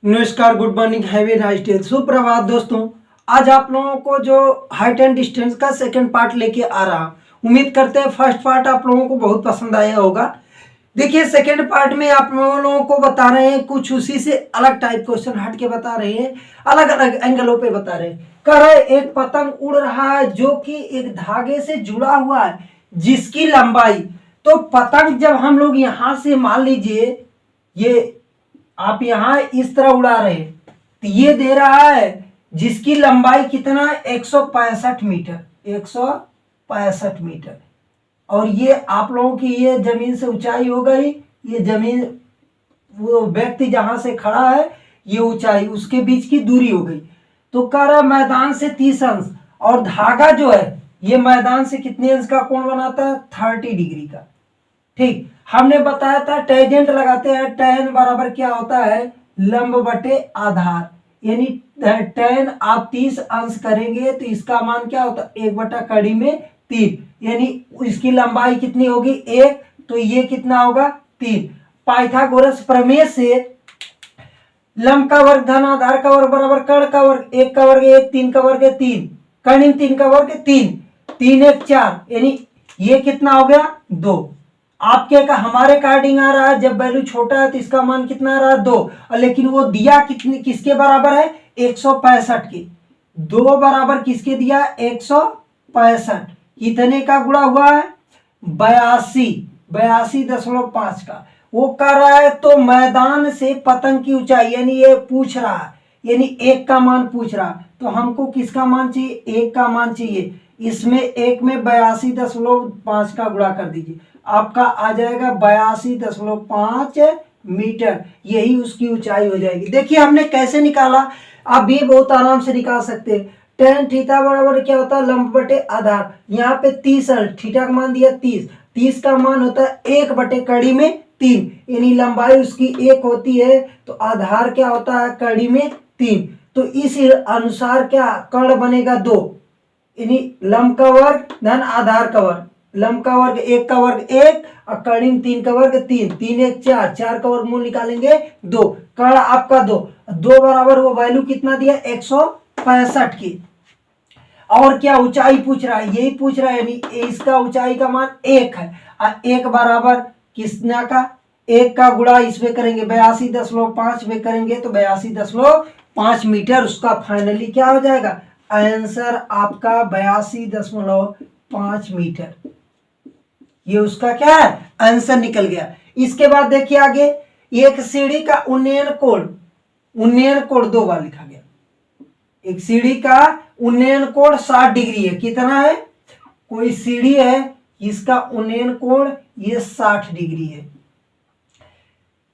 नमस्कार, good morning, have a nice day. सुप्रभात दोस्तों। आज आप लोगों को जो हाइट एंड डिस्टेंस का सेकंड पार्ट लेके आ रहा हूं। उम्मीद करते हैं फर्स्ट पार्ट आप लोगों को बहुत पसंद आया होगा। देखिए, सेकंड पार्ट में आप लोगों को बता रहे हैं कुछ उसी से अलग टाइप क्वेश्चन हट के बता रहे हैं, अलग अलग एंगलों पे बता रहे हैं। कह रहे एक पतंग उड़ रहा है जो कि एक धागे से जुड़ा हुआ है जिसकी लंबाई, तो पतंग जब हम लोग यहां से मान लीजिए ये आप यहां इस तरह उड़ा रहे हैं, तो ये दे रहा है जिसकी लंबाई कितना है 165 मीटर, 165 मीटर। और ये आप लोगों की ये जमीन से ऊंचाई हो गई, ये जमीन वो व्यक्ति जहां से खड़ा है ये ऊंचाई, उसके बीच की दूरी हो गई। तो कह रहा मैदान से 30 अंश, और धागा जो है ये मैदान से कितने अंश का कोण बनाता है, 30 डिग्री का। ठीक, हमने बताया था टेंजेंट लगाते हैं, टेन बराबर क्या होता है, लंब बटे आधार। यानी टेन आप 30 अंश करेंगे तो इसका मान क्या होता है, 1/कड़ी में 3, यानी इसकी लंबाई कितनी होगी 1, तो ये कितना होगा 3। पाइथागोरस प्रमेय से लंब का वर्ग धन आधार का वर्ग बराबर कर्ण का वर्ग, 1 का वर्ग 1, 3 का वर्ग 3, कर्ण 3 का वर्ग 3, 3 1 4, यानी ये कितना हो गया 2। आपके का हमारे कार्डिंग आ रहा है, जब वैल्यू छोटा है तो इसका मान कितना आ रहा है 2, और लेकिन वो दिया कितने किसके बराबर है 165 के। 2 बराबर किसके दिया 165, कितने का गुणा हुआ है 82.5 का। वो कर रहा है तो मैदान से पतंग की ऊंचाई, यानी ये पूछ रहा है, यानी 1 का मान पूछ रहा, तो हमको किसका मान चाहिए 1 का मान चाहिए। इसमें 1 में 82.5 का गुणा कर दीजिए, आपका आ जाएगा 82.5 मीटर, यही उसकी ऊंचाई हो जाएगी। देखिए हमने कैसे निकाला, आप भी बहुत आराम से निकाल सकते हैं। टेन थीटा बराबर क्या होता है, लंब बटे आधार। यहाँ पे 30 है, थीटा का मान दिया 30, 30 का मान होता है 1/कड़ी में 3, यानी लंबाई उसकी 1 होती है, तो आधार क्या होता है कड़ी में 3। तो इस अनुसार क्या कर्ण बनेगा 2, यानी लंब का वर्ग धन आधार का वर्ग। लंब का वर्ग 1 का वर्ग 1 और कर्ण 3 का वर्ग 3, 3 1 4, 4 का वर्गमूल निकालेंगे 2, कर्ण आपका 2, 2 बराबर वो वैल्यू कितना दिया 165 की। और क्या ऊंचाई पूछ रहा है, यही पूछ रहा है, यानी इसका ऊंचाई का मान 1 है, और 1 बराबर किसना का 1 का गुणा इसमें करेंगे 82.5 में करेंगे तो 82.5 मीटर, उसका फाइनली क्या हो जाएगा आंसर आपका 82.5 मीटर। ये उसका क्या है आंसर निकल गया। इसके बाद देखिए आगे, एक सीढ़ी का उन्नयन कोण 2 बार लिखा गया। एक सीढ़ी का उन्नयन कोण 60 डिग्री है, कितना है, कोई सीढ़ी है इसका उन्नयन कोण ये 60 डिग्री है।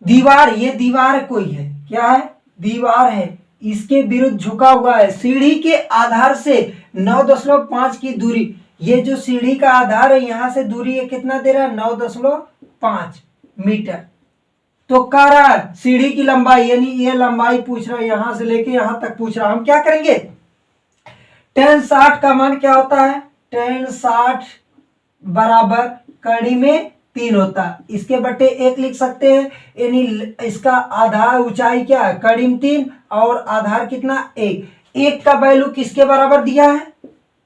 दीवार, ये दीवार कोई है, क्या है दीवार है, इसके विरुद्ध झुका हुआ है। सीढ़ी के आधार से 9.5 की दूरी, ये जो सीढ़ी का आधार है यहां से दूरी है कितना दे रहा है 9.5 मीटर। तो कह रहा है सीढ़ी की लंबाई, यानी ये लंबाई पूछ रहा है यहां से लेके यहां तक पूछ रहा है। हम क्या करेंगे, tan 60 का मान क्या होता है, tan 60 बराबर कड़ी में 3 होता है, इसके बटे 1 लिख सकते हैं, यानी इसका आधार ऊंचाई क्या है कड़ी में 3 और आधार कितना 1, 1 का वैल्यू किसके बराबर दिया है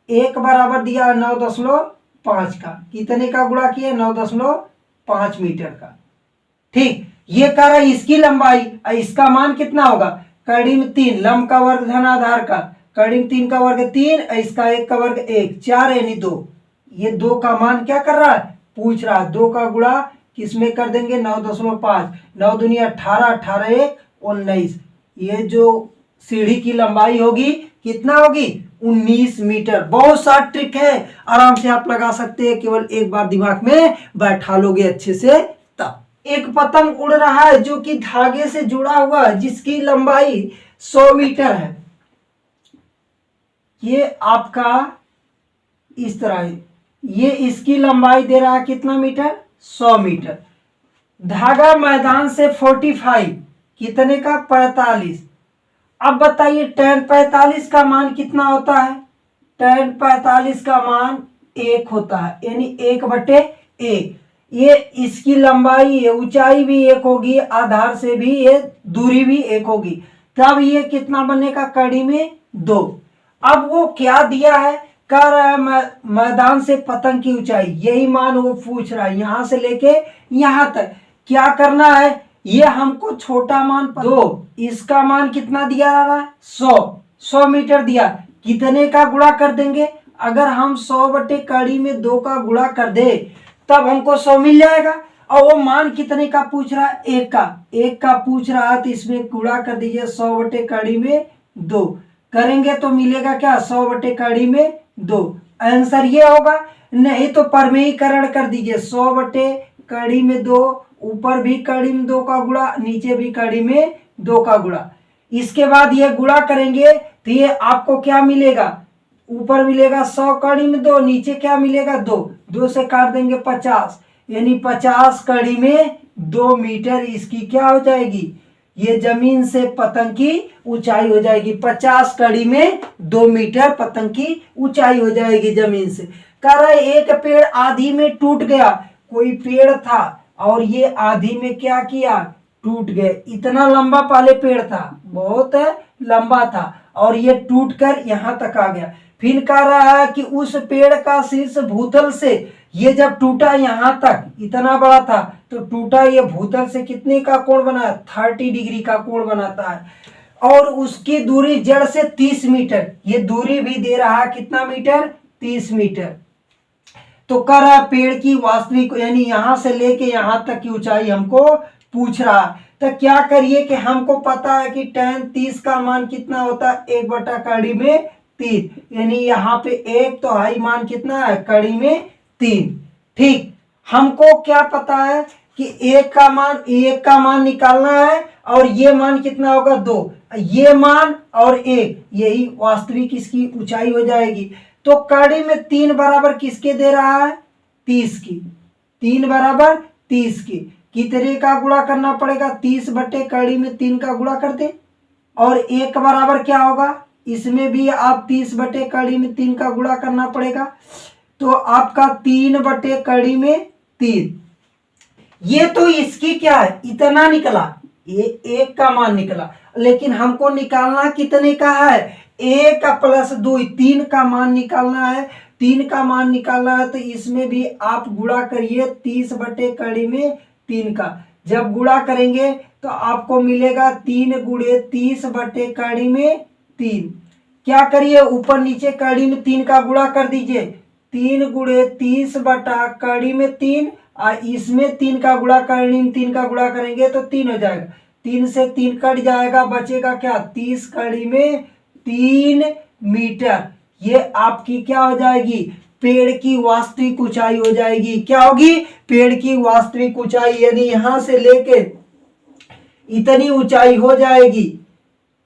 1 बराबर दिया है 9.5 का, कितने का गुणा किया 9.5 मीटर का। ठीक, ये कह रहा है इसकी लंबाई, इसका मान कितना होगा कड़ी में 3, लंब का वर्ग धन आधार का, कड़ी में 3 का वर्ग 3, इसका 1 का वर्ग 1, 4 यानी 2, ये 2 का मान क्या कर रहा है पूछ रहा है। 2 का गुणा किसमें कर देंगे 9.5, 9 दूनी 18, 18 1 19, ये जो सीढ़ी की लंबाई होगी कितना होगी 19 मीटर। बहुत सा ट्रिक है, आराम से आप लगा सकते हैं, केवल एक बार दिमाग में बैठा लोगे अच्छे से तब। एक पतंग उड़ रहा है जो कि धागे से जुड़ा हुआ है जिसकी लंबाई 100 मीटर है। ये आपका इस तरह है, ये इसकी लंबाई दे रहा है कितना मीटर 100 मीटर। धागा मैदान से 45, कितने का 45। अब बताइए tan 45 का मान कितना होता है, tan 45 का मान 1 होता है, यानी 1/1। ये इसकी लंबाई है, ऊंचाई भी एक होगी, आधार से भी ये दूरी भी एक होगी, तब ये कितना बनेगा, कड़ी में 2। अब वो क्या दिया है, कह रहा है मैदान से पतंग की ऊंचाई, यही मान वो पूछ रहा है, यहां से लेके यहां तक क्या करना है, ये हमको छोटा मान 2, इसका मान कितना दिया रहा है, 100 मीटर दिया, कितने का गुणा कर देंगे, अगर हम 100 बटे कड़ी में 2 का गुणा कर दे तब हमको 100 मिल जाएगा। और वो मान कितने का पूछ रहा है, 1 का पूछ रहा है, तो इसमें गुणा कर दीजिए 100 बटे कड़ी में 2 करेंगे तो मिलेगा क्या, 100 बटे कड़ी में 2, आंसर ये होगा। नहीं तो परमेयीकरण कर दीजिए, 100 बटे कड़ी में 2, ऊपर भी कड़ी में 2 का गुणा, नीचे भी कड़ी में 2 का गुणा। इसके बाद ये गुणा करेंगे तो ये आपको क्या मिलेगा, ऊपर मिलेगा 100 कड़ी में 2, नीचे क्या मिलेगा 2 से काट देंगे 50, यानी 50 कड़ी में 2 मीटर इसकी क्या हो जाएगी, ये जमीन से पतंग की ऊंचाई हो जाएगी। 50 कड़ी में 2 मीटर पतंग की ऊंचाई हो जाएगी जमीन से। कह रहा है एक पेड़ आधी में टूट गया, कोई पेड़ था और ये आधी में क्या किया, टूट गए। इतना लंबा पहले पेड़ था, बहुत लंबा था और ये टूटकर यहाँ तक आ गया। फिर कह रहा है कि उस पेड़ का शीर्ष भूतल से, ये जब टूटा यहाँ तक इतना बड़ा था तो टूटा, ये भूतल से कितने का कोण बना, 30 डिग्री का कोण बनाता है। और उसकी दूरी जड़ से 30 मीटर, ये दूरी भी दे रहा है कितना मीटर, 30 मीटर। तो कह रहा है पेड़ की वास्तविक, यानी यहां से लेके यहां तक की ऊंचाई हमको पूछ रहा है। तो क्या करिए कि हमको पता है कि tan 30 का मान कितना होता है, 1 बटा कड़ी में 3, यानी यहाँ पे 1 तो हाई मान कितना है, कड़ी में 3। ठीक, हमको क्या पता है कि 1 का मान निकालना है और ये मान कितना होगा 2, ये मान और 1, यही वास्तविक इसकी ऊंचाई हो जाएगी। तो कड़ी में 3 बराबर किसके दे रहा है, 30 की, 3 बराबर 30 की, कितने का गुणा करना पड़ेगा, 30 बटे कड़ी में 3 का गुणा कर दे। और 1 बराबर क्या होगा, इसमें भी आप 30 बटे कड़ी में 3 का गुणा करना पड़ेगा, तो आपका 3 बटे कड़ी में 3। ये तो इसकी क्या है, इतना निकला, ये 1 का मान निकला, लेकिन हमको निकालना कितने का है, 1 प्लस 2, 3 का मान निकालना है। 3 का मान निकालना है तो इसमें भी आप गुणा करिए 30 बटे कड़ी में 3 का। जब गुणा करेंगे तो आपको मिलेगा 3 गुणे 30 बटे कड़ी में 3। क्या करिए, ऊपर नीचे कड़ी में 3 का गुणा कर दीजिए, 3 गुणे 30 बटा कड़ी में 3, और इसमें 3 का गुणा कड़ी में 3 का गुणा करेंगे तो 3 हो जाएगा, 3 से 3 कट जाएगा, बचेगा क्या, 30 कड़ी में 3 मीटर। ये आपकी क्या हो जाएगी, पेड़ की वास्तविक ऊंचाई हो जाएगी। क्या होगी, पेड़ की वास्तविक ऊंचाई, यानी यहां से लेके इतनी ऊंचाई हो जाएगी।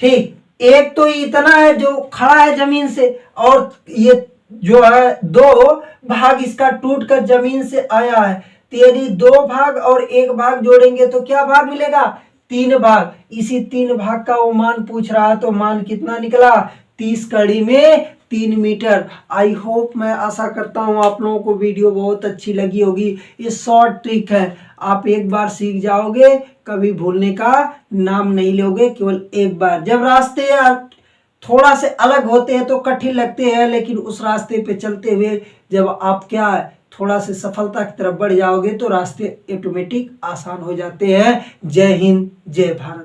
ठीक, एक तो इतना है जो खड़ा है जमीन से, और ये जो है 2 भाग इसका टूट कर जमीन से आया है, तो यदि 2 भाग और 1 भाग जोड़ेंगे तो क्या भाग मिलेगा, 3 भाग। इसी 3 भाग का वो मान पूछ रहा है, तो मान कितना निकला, 30 कड़ी में 3 मीटर। आई होप, मैं आशा करता हूँ आप लोगों को वीडियो बहुत अच्छी लगी होगी। ये शॉर्ट ट्रिक है, आप एक बार सीख जाओगे, कभी भूलने का नाम नहीं लोगे, केवल एक बार। जब रास्ते थोड़ा से अलग होते हैं तो कठिन लगते हैं, लेकिन उस रास्ते पे चलते हुए जब आप क्या है थोड़ा से सफलता की तरफ बढ़ जाओगे तो रास्ते ऑटोमेटिक आसान हो जाते हैं। जय हिंद, जय भारत।